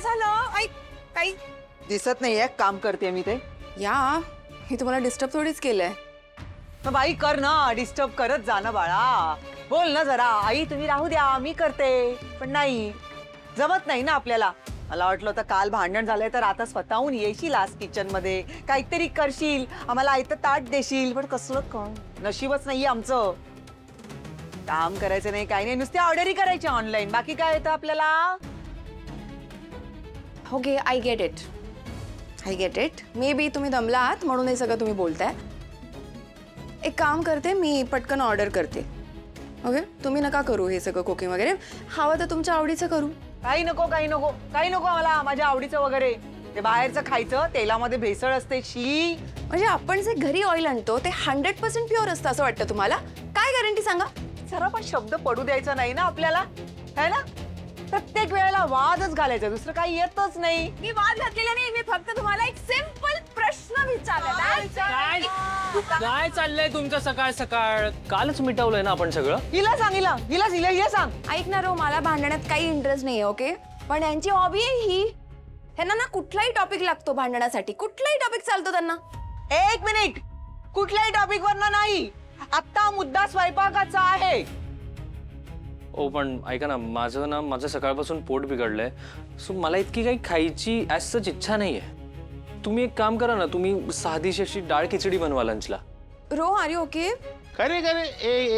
काय झालं ऐक काही दिसत नाहीये काम करते मी ते. या मी तुम्हाला डिस्टर्ब थोडीच केलंय. मग बाई कर ना, डिस्टर्ब करत जा ना बाळा. बोल ना जरा, आई तुम्ही राहू द्या मी करते. पण नाही, जमत नाही ना आपल्याला. मला वाटलं होतं काल भांडण झालंय तर आता स्वतःहून येशील आज किचन मध्ये, काहीतरी करशील, आम्हाला आयतं ताट देशील. पण कसलं काम, नशीबच नाहीये आमचं. काम करायचं नाही, काही नाही, नुसत्या ऑर्डरी करायच्या ऑनलाईन. बाकी काय येतं आपल्याला? Okay I get it may be तुम्ही दमला आहात म्हणून हे सगळं तुम्ही बोलताय. एक काम करते मी, पटकन ऑर्डर करते. ओके तुम्ही नका करू हे सगळं कुकिंग वगैरे. हवं तर तुमच्या आवडीचं करू. काही नको काही नको काही नको मला माझ्या आवडीचं वगैरे. ते बाहेरचं खायचं, तेलामध्ये भेसळ असते. शी. म्हणजे आपण जे घरी ऑइल आणतो ते 100% प्युअर असतं असं वाटतं तुम्हाला? काय गॅरंटी सांगा? जरा पण शब्द पडू द्यायचा नाही ना आपल्याला, है ना? प्रत्येक वेळेला वादच घालायचा, दुसरं काही येतच नाही. मी वाद घातलेला नाही, मी फक्त तुम्हाला एक सिंपल प्रश्न विचारला. काय चाललंय तुमचं सकाळ सकाळ? कालच मिटवलंय ना आपण सगळं. हिला सांग, हिला सांग. ऐकणार हो, मला भांडण्यात काही इंटरेस्ट नाहीये. ओके पण यांची हॉबी आहे ही. ह्यांना ना कुठलाही टॉपिक लागतो भांडण्यासाठी, कुठलाही टॉपिक चालतो त्यांना. एक मिनिट, कुठल्याही टॉपिक वरना नाही, आता मुद्दा स्वयंपाकाचा आहे. ओ पण ऐका ना, माझं सकाळपासून पोट बिघडलंय. सो मला इतकी काही खायची ॲज सच इच्छा नाहीये. तुम्ही एक काम करा ना, तुम्ही साधीशी अशी डाळ खिचडी बनवा लंचला. रो आर यू ओके? खरे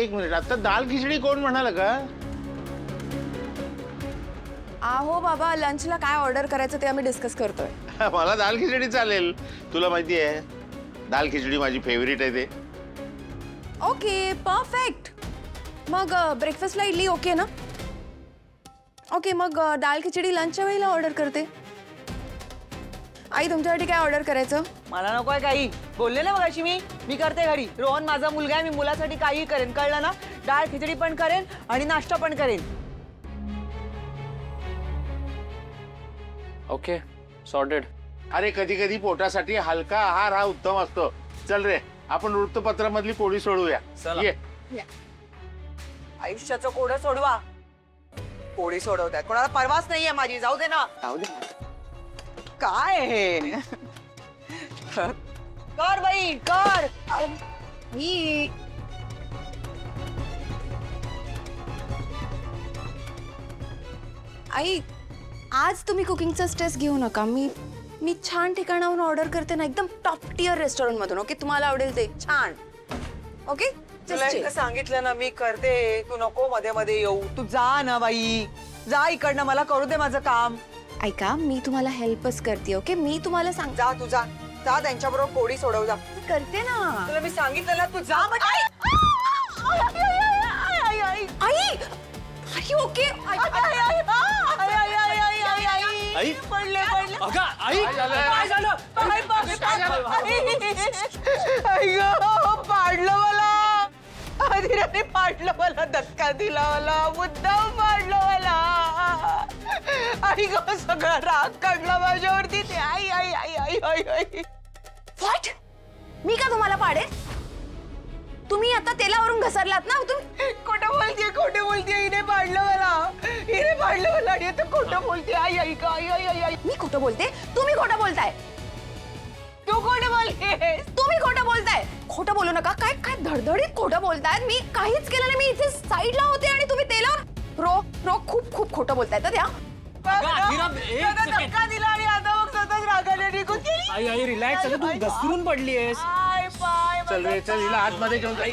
एक मिनिट, आता दाल खिचडी कोण म्हणाल का? आहो बाबा, लंचला काय ऑर्डर करायचं ते आम्ही डिस्कस करतोय. मला दाल खिचडी चालेल. तुला माहिती आहे दाल खिचडी माझी फेवरेट आहे ते. Okay perfect. मग ब्रेकफास्टला इडली ओके ना? ओके मग दाल खिचडी लंचच्या वेळेला ऑर्डर करते. आई तुमच्यासाठी काय ऑर्डर करायचं? मला नकोय काही. बोलले ना मगाशी मी करते घरी. रोहन माझा मुलगा आहे, मी मुलासाठी काही करेन, कळलं ना? डाळ खिचडी पण करेन आणि नाश्ता पण करेन. Okay sorted. अरे कधी कधी पोटासाठी हलका आहार हा उत्तम असतो. चल रे, आपण वृत्तपत्रामधली कोडी सोडूया. चला. ये. आयुष्याचं कोडं सोडवा. कोडी सोडवतात, कोणाला परवाच नाहीये माझी. जाऊ दे ना, जाऊ दे. काय हे? कर बाई कर. ही आई आज तुम्ही कुकिंगचा स्ट्रेस घेऊ नका. मी छान ठिकाणाहून ऑर्डर करते ना, एकदम टॉप टियर रेस्टॉरंट मधून. ओके तुम्हाला आवडेल ते छान. ओके तुला एकदा सांगितलं ना मी करते, तू नको मध्ये मध्ये येऊ. तू जा ना बाई, जा इकडनं, मला करू दे माझं काम. ऐका मी तुम्हाला हेल्पच करते. ओके मी तुम्हाला सांग जा तू जा जा, त्यांच्याबरोबर कोडी सोडव जा. करते ना. तुला मी सांगितलं ना, तू जा. आई ओके आई पडले अगं आई काय झालं? पाडलं मला, अधिराने पाडलं मला, धक्का दिला मला, मुद्दाम पाडलं मला. आई ग, सगळा राग काढला माझ्यावरती ते. आई आई आई आई आई आई. व्हॉट? मी का तुम्हाला पाडेल? तुम्ही आता तेलावरून घसरलात ना. तुम्ही खोटं बोलते. हिने पाडलं मला आणि आता खोटं बोलते. आई आई का आई आई आई आई. मी खोटं बोलते? तुम्ही खोटं बोलताय. तू खोटं बोलते. तुम्ही खोटं बोलताय. खोटं बोलू नका. काय काय धडधडीत खोटं बोलतायत. मी काहीच केलं नाही. मी इथे साईडला होते आणि तुम्ही तेलावर. रो खूप खूप खोटं बोलताय तर द्या. धक्का दिला आणि आता मग सतत रागाने निघून गेली. आई रिलॅक्स. तू घसरून पडलीयस. आय पाय. चल रे, चल हिला आतमध्ये घेऊन जा.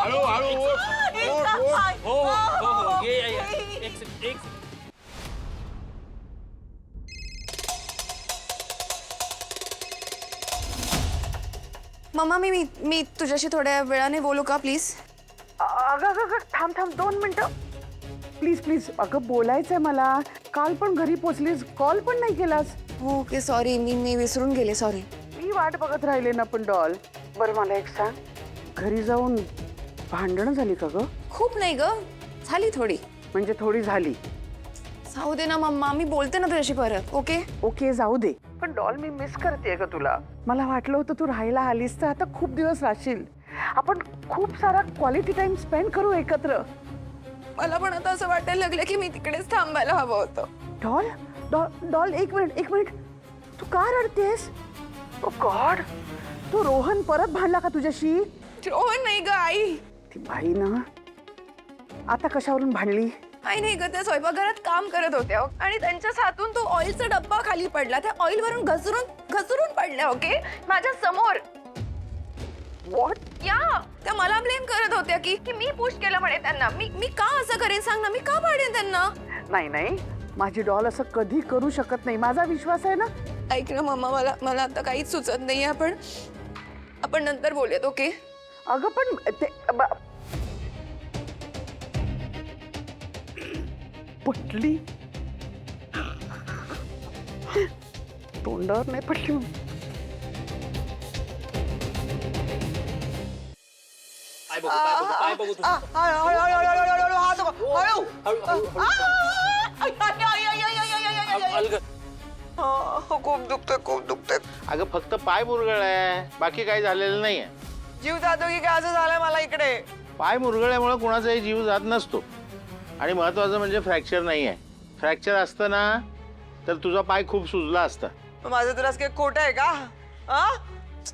हळू हळू हो एक मम्मा मी तुझ्याशी थोड्या वेळाने बोलू का प्लीज? अगं थांब 2 मिनिटं प्लीज. अगं बोलायचंय मला. काल पण घरी पोचलीस, कॉल पण नाही केलास. ओके सॉरी, मी विसरून गेले. सॉरी. मी वाट बघत राहिले ना. पण डॉल, बरं मला एक सांग, घरी जाऊन भांडणं झाली का ग? खूप नाही ग, झाली थोडी. म्हणजे थोडी झाली. जाऊ दे ना मम्मा, मी बोलते ना तुझ्याशी परत. ओके ओके जाऊ दे. पण डॉल मी मिस करते का तुला? मला वाटलं होतं तू राहायला आलीस तर आता खूप दिवस राहशील. आपण खूप सारा क्वालिटी टाइम स्पेंड करू एकत्र. मला पण आता असं वाटायला लागलं की मी तिकडेच थांबायला हवं होतं. डॉल डॉल एक मिनिट तू का रडतेस? ओ गॉड, तो रोहन परत भांडला का तुझ्याशी? रोहन नाही ग आई. ती बाई ना आता कशावरून भांडली? आई नाही ग, त्या स्वयंपाकघरात काम करत होत्या आणि त्यांच्याच हातून तो ऑइलचा डब्बा खाली पडला. त्या ऑइल वरून घसरून पडल्या. ओके, माझ्या समोर. व्हॉट? या त्या मला ब्लेम करत होत्या की मी पुश केलं म्हणे त्यांना. मी का असं करेन सांग ना, मी का पाडेन त्यांना? नाही माझी डॉल असं कधी करू शकत नाही, माझा विश्वास आहे ना. ऐक ना मम्मा, मला आता काहीच सुचत नाही. आपण नंतर बोलूयात. ओके? अगं पण ते पटली तोंडावर नाही पटली. खूप दुखतंय. अगं फक्त पाय मुरगळलाय, बाकी काही झालेलं नाहीये. जीव जातो की काय असं झालंय मला इकडे. पाय मुरगळल्यामुळे कुणाचाही जीव जात नसतो. आणि महत्वाचं म्हणजे फ्रॅक्चर नाही आहे. फ्रॅक्चर असतं ना तर तुझा पाय खूप सुजला असता. माझं त्रास काही खोटं आहे का?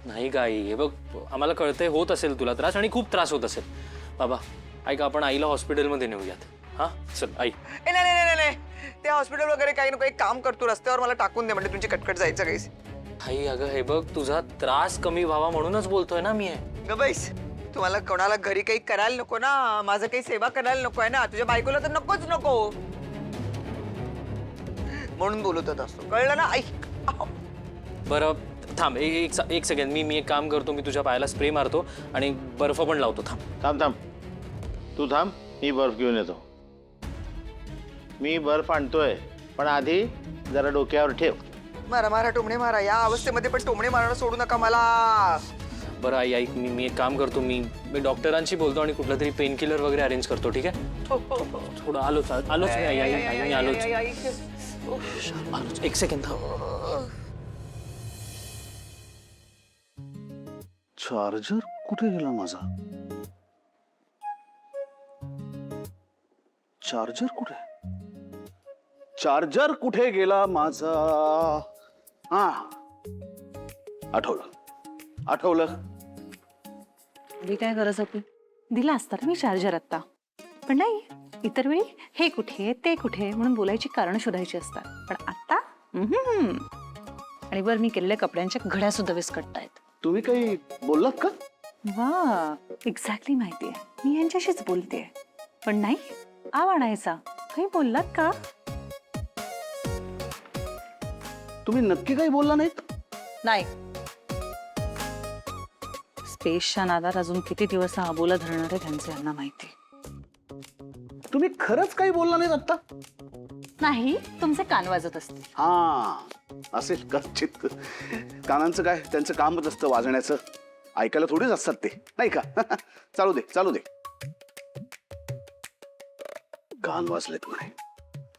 नाही का आई, हे बघ आम्हाला कळतंय होत असेल तुला त्रास आणि खूप त्रास होत असेल. बाबा ऐका, आपण आईला हॉस्पिटलमध्ये नेऊयात. हा चल आई. नाही ते हॉस्पिटल वगैरे काही नको. एक काम करतो, रस्त्यावर मला टाकून दे, म्हणजे तुमची कटकट जायचं काही. आई अगं हे बघ, तुझा त्रास कमी व्हावा म्हणूनच बोलतोय ना मी. ग बैस, तुम्हाला कोणाला घरी काही करायला नको ना, माझं काही सेवा करायला नको आहे ना, तुझ्या बायकोला तर नको म्हणून बोलत होत असतो, कळलं ना? ऐक. बरं थांब एक सेकंड. मी एक काम करतो, मी तुझ्या पायाला स्प्रे मारतो आणि बर्फ पण लावतो. थांब तू थांब, मी बर्फ घेऊन येतो. मी बर्फ आणतोय, पण आधी जरा डोक्यावर ठेव. मारा टोमणे मारा. या अवस्थेमध्ये पण टोमणे मारणं सोडू नका मला. बरं आई ऐक, मी एक काम करतो, मी डॉक्टरांशी बोलतो आणि कुठला तरी पेन किलर वगैरे अरेंज करतो. ठीक आहे? थोडं आलोच मी. आई आलोच. एक सेकंड थांब. चार्जर कुठे गेला माझा? चार्जर कुठे गेला माझा? हा, आठवलं. मी काय गरज होती? दिला असता ना मी चार्जर आता. पण नाही, इतर वेळी हे कुठे ते कुठे म्हणून बोलायची कारण शोधायची असतात. पण आता आणि वर मी केलेल्या कपड्यांच्या घड्या सुद्धा विस्कटतायत. तुम्ही काही बोललात का? वा, एक्झॅक्टली माहितीये, मी यांच्याशीच बोलतेय. पण नाही, आणायचा काही बोललात का? तुम्ही नक्की काही बोलला नाहीत? नाही. स्पेसच्या नादात अजून किती दिवस हा अबोला धरणार आहे त्यांचे यांना माहिती. तुम्ही खरंच काही बोलला नाहीत आता? नाही, तुमचे कान वाजत असतील. हा, असेल कदाचित. कानांचं काय, त्यांचं कामच असतं वाजण्याचं. ऐकायला थोडीच असतात ते, नाही का? चालू दे. कान वाजलेत म्हणे.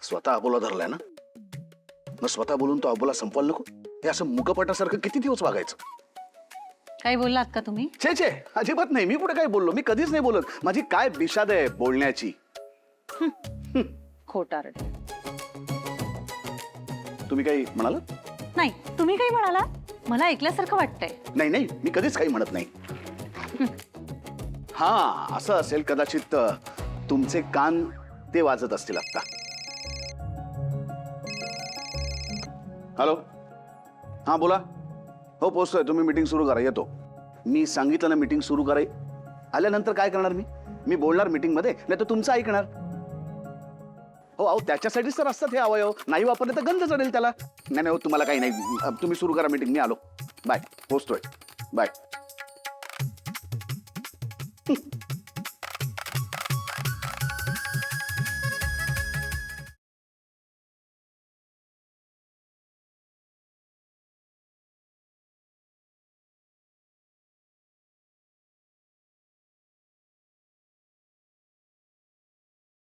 स्वतः अबोला धरलाय ना, मग स्वतः बोलून तो अबोला संपवायला नको? हे असं मुकपटासारखं किती दिवस वागायचं? काही बोललात का तुम्ही? छे अजिबात नाही. मी कुठे काय बोललो? मी कधीच नाही बोलत. माझी काय बिशाद आहे बोलण्याची. खोटारडे. तुम्ही काही म्हणाल? नाही, तुम्ही काही म्हणाला? मला ऐकल्यासारखं वाटतंय. नाही, मी कधीच काही म्हणत नाही. हा, असं असेल कदाचित. तुमचे कान ते वाजत असतील आता. हॅलो, हा बोला. हो, पोहोचतोय. तुम्ही मीटिंग सुरू करा, येतो. मी सांगितलं ना मीटिंग सुरू कराय. आल्यानंतर काय करणार मी बोलणार मीटिंग मध्ये, नाही तर तुमचं ऐकणार. हो, अहो त्याच्यासाठीच तर असतात हे अवयव. नाही वापरले तर गंध चढेल त्याला. नाही हो, तुम्हाला काही नाही. तुम्ही सुरू करा मीटिंग, मी आलो. बाय, पोहोचतोय. बाय.